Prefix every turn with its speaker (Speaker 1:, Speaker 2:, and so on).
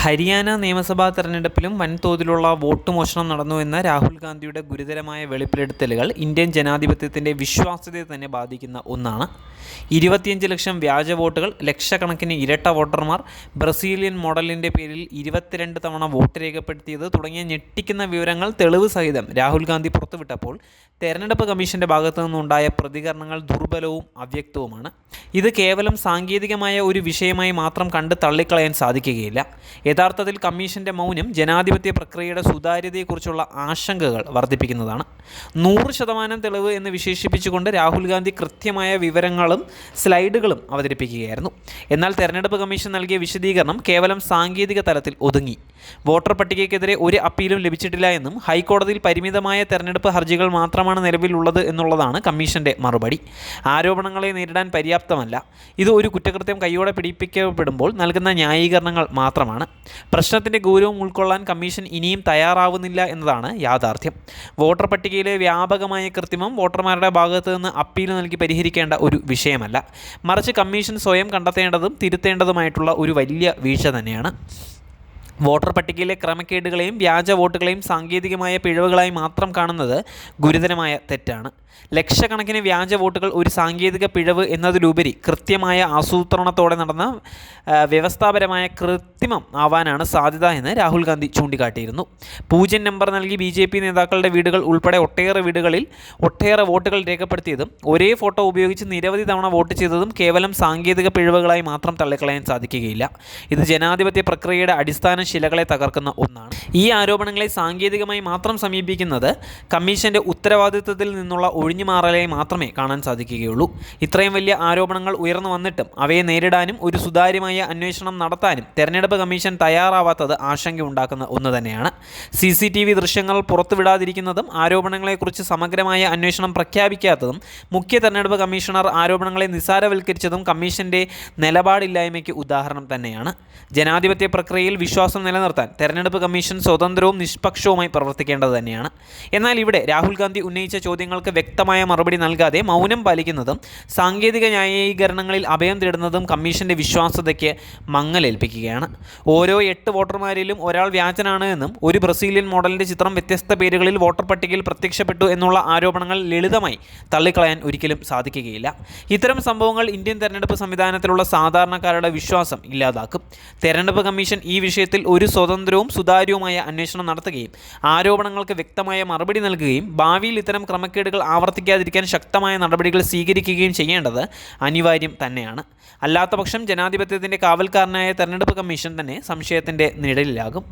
Speaker 1: ഹരിയാന നിയമസഭാ തെരഞ്ഞെടുപ്പിലും വൻതോതിലുള്ള വോട്ട് മോഷണം നടന്നുവെന്ന രാഹുൽ ഗാന്ധിയുടെ ഗുരുതരമായ വെളിപ്പെടുത്തലുകൾ ഇന്ത്യൻ ജനാധിപത്യത്തിൻ്റെ വിശ്വാസ്യതയെ തന്നെ ബാധിക്കുന്ന ഒന്നാണ്. 25 ലക്ഷം വ്യാജ വോട്ടുകൾ, ലക്ഷക്കണക്കിന് ഇരട്ട വോട്ടർമാർ, ബ്രസീലിയൻ മോഡലിൻ്റെ പേരിൽ 22 തവണ വോട്ട് രേഖപ്പെടുത്തിയത് തുടങ്ങിയ ഞെട്ടിക്കുന്ന വിവരങ്ങൾ തെളിവ് സഹിതം രാഹുൽ ഗാന്ധി പുറത്തുവിട്ടപ്പോൾ തെരഞ്ഞെടുപ്പ് കമ്മീഷൻ്റെ ഭാഗത്തു നിന്നുണ്ടായ പ്രതികരണങ്ങൾ ദുർബലവും അവ്യക്തവുമാണ്. ഇത് കേവലം സാങ്കേതികമായ ഒരു വിഷയമായി മാത്രം കണ്ട് തള്ളിക്കളയാൻ സാധിക്കുകയില്ല. യഥാർത്ഥത്തിൽ കമ്മീഷൻ്റെ മൗനം ജനാധിപത്യ പ്രക്രിയയുടെ സുതാര്യതയെക്കുറിച്ചുള്ള ആശങ്കകൾ വർദ്ധിപ്പിക്കുന്നതാണ്. 100% തെളിവ് എന്ന് വിശേഷിപ്പിച്ചുകൊണ്ട് രാഹുൽ ഗാന്ധി കൃത്യമായ വിവരങ്ങളും സ്ലൈഡുകളും അവതരിപ്പിക്കുകയായിരുന്നു. എന്നാൽ തെരഞ്ഞെടുപ്പ് കമ്മീഷൻ നൽകിയ വിശദീകരണം കേവലം സാങ്കേതിക തലത്തിൽ ഒതുങ്ങി. വോട്ടർ പട്ടികയ്ക്കെതിരെ ഒരു അപ്പീലും ലഭിച്ചിട്ടില്ല എന്നും ഹൈക്കോടതിയിൽ പരിമിതമായ തെരഞ്ഞെടുപ്പ് ഹർജികൾ മാത്രമാണ് നിലവിലുള്ളത് എന്നുള്ളതാണ് കമ്മീഷൻ്റെ മറുപടി. ആരോപണങ്ങളെ നേരിടാൻ പര്യാപ്തമല്ല. ഇത് ഒരു കുറ്റകൃത്യം കൈയോടെ പിടിപ്പിക്കപ്പെടുമ്പോൾ നൽകുന്ന ന്യായീകരണങ്ങൾ മാത്രമാണ്. പ്രശ്നത്തിൻ്റെ ഗൗരവം ഉൾക്കൊള്ളാൻ കമ്മീഷൻ ഇനിയും തയ്യാറാവുന്നില്ല എന്നതാണ് യാഥാർത്ഥ്യം. വോട്ടർ പട്ടികയിലെ വ്യാപകമായ കൃത്രിമം വോട്ടർമാരുടെ ഭാഗത്തു നിന്ന് അപ്പീൽ നൽകി പരിഹരിക്കേണ്ട ഒരു വിഷയമല്ല, മറിച്ച് കമ്മീഷൻ സ്വയം കണ്ടെത്തേണ്ടതും തിരുത്തേണ്ടതുമായിട്ടുള്ള ഒരു വലിയ വീഴ്ച തന്നെയാണ്. വോട്ടർ പട്ടികയിലെ ക്രമക്കേടുകളെയും വ്യാജ വോട്ടുകളെയും സാങ്കേതികമായ പിഴവുകളായി മാത്രം കാണുന്നത് ഗുരുതരമായ തെറ്റാണ്. ലക്ഷക്കണക്കിന് വ്യാജ വോട്ടുകൾ ഒരു സാങ്കേതിക പിഴവ് എന്നതിലുപരി കൃത്യമായ ആസൂത്രണത്തോടെ നടന്ന വ്യവസ്ഥാപരമായ കൃത്രിമം ആവാനാണ് സാധ്യത എന്ന് രാഹുൽ ഗാന്ധി ചൂണ്ടിക്കാട്ടിയിരുന്നു. 0 നമ്പർ നൽകി BJP നേതാക്കളുടെ വീടുകൾ ഉൾപ്പെടെ ഒട്ടേറെ വീടുകളിൽ ഒട്ടേറെ വോട്ടുകൾ രേഖപ്പെടുത്തിയതും ഒരേ ഫോട്ടോ ഉപയോഗിച്ച് നിരവധി തവണ വോട്ട് ചെയ്തതും കേവലം സാങ്കേതിക പിഴവുകളായി മാത്രം തള്ളിക്കളയാൻ സാധിക്കുകയില്ല. ഇത് ജനാധിപത്യ പ്രക്രിയയുടെ അടിസ്ഥാന ശിലകളെ തകർക്കുന്ന ഒന്നാണ്. ഈ ആരോപണങ്ങളെ സാങ്കേതികമായി മാത്രം സമീപിക്കുന്നത് കമ്മീഷൻ്റെ ഉത്തരവാദിത്തത്തിൽ നിന്നുള്ള ഒഴിഞ്ഞുമാറലായി മാത്രമേ കാണാൻ സാധിക്കുകയുള്ളൂ. ഇത്രയും വലിയ ആരോപണങ്ങൾ ഉയർന്നു വന്നിട്ടും അവയെ നേരിടാനും ഒരു സുതാര്യമായ അന്വേഷണം നടത്താനും തെരഞ്ഞെടുപ്പ് കമ്മീഷൻ തയ്യാറാവാത്തത് ആശങ്കയുണ്ടാക്കുന്ന ഒന്ന് തന്നെയാണ്. CCTV ദൃശ്യങ്ങൾ പുറത്തുവിടാതിരിക്കുന്നതും ആരോപണങ്ങളെക്കുറിച്ച് സമഗ്രമായ അന്വേഷണം പ്രഖ്യാപിക്കാത്തതും മുഖ്യ തെരഞ്ഞെടുപ്പ് കമ്മീഷണർ ആരോപണങ്ങളെ നിസ്സാരവൽക്കരിച്ചതും കമ്മീഷൻ്റെ നിലപാടില്ലായ്മയ്ക്ക് ഉദാഹരണം തന്നെയാണ്. ജനാധിപത്യ പ്രക്രിയയിൽ വിശ്വാസം നിലനിർത്താൻ തെരഞ്ഞെടുപ്പ് കമ്മീഷൻ സ്വതന്ത്രവും നിഷ്പക്ഷവുമായി പ്രവർത്തിക്കേണ്ടത് തന്നെയാണ്. എന്നാൽ ഇവിടെ രാഹുൽ ഗാന്ധി ഉന്നയിച്ച ചോദ്യങ്ങൾക്ക് വ്യക്തമായ മറുപടി നൽകാതെ മൗനം പാലിക്കുന്നതും സാങ്കേതിക ന്യായീകരണങ്ങളിൽ അഭയം തേടുന്നതും കമ്മീഷൻ്റെ വിശ്വാസ്യതയ്ക്ക് മങ്ങലേൽപ്പിക്കുകയാണ്. ഓരോ 8 വോട്ടർമാരിലും ഒരാൾ വ്യാജനാണ് എന്നും ഒരു ബ്രസീലിയൻ മോഡലിൻ്റെ ചിത്രം വ്യത്യസ്ത പേരുകളിൽ വോട്ടർ പട്ടികയിൽ പ്രത്യക്ഷപ്പെട്ടു എന്നുള്ള ആരോപണങ്ങൾ ലളിതമായി തള്ളിക്കളയാൻ ഒരിക്കലും സാധിക്കുകയില്ല. ഇത്തരം സംഭവങ്ങൾ ഇന്ത്യൻ തെരഞ്ഞെടുപ്പ് സംവിധാനത്തിലുള്ള സാധാരണക്കാരുടെ വിശ്വാസം ഇല്ലാതാക്കും. തെരഞ്ഞെടുപ്പ് കമ്മീഷൻ ഈ വിഷയത്തിൽ ഒരു സ്വതന്ത്രവും സുതാര്യവുമായ അന്വേഷണം നടത്തുകയും ആരോപണങ്ങൾക്ക് വ്യക്തമായ മറുപടി നൽകുകയും ഭാവിയിൽ ഇത്തരം ക്രമക്കേടുകൾ ആവർത്തിക്കാതിരിക്കാൻ ശക്തമായ നടപടികൾ സ്വീകരിക്കുകയും ചെയ്യേണ്ടത് അനിവാര്യം തന്നെയാണ്. അല്ലാത്തപക്ഷം ജനാധിപത്യത്തിൻ്റെ കാവൽക്കാരനായ തെരഞ്ഞെടുപ്പ് കമ്മീഷൻ തന്നെ സംശയത്തിൻ്റെ നിഴലിലാകും.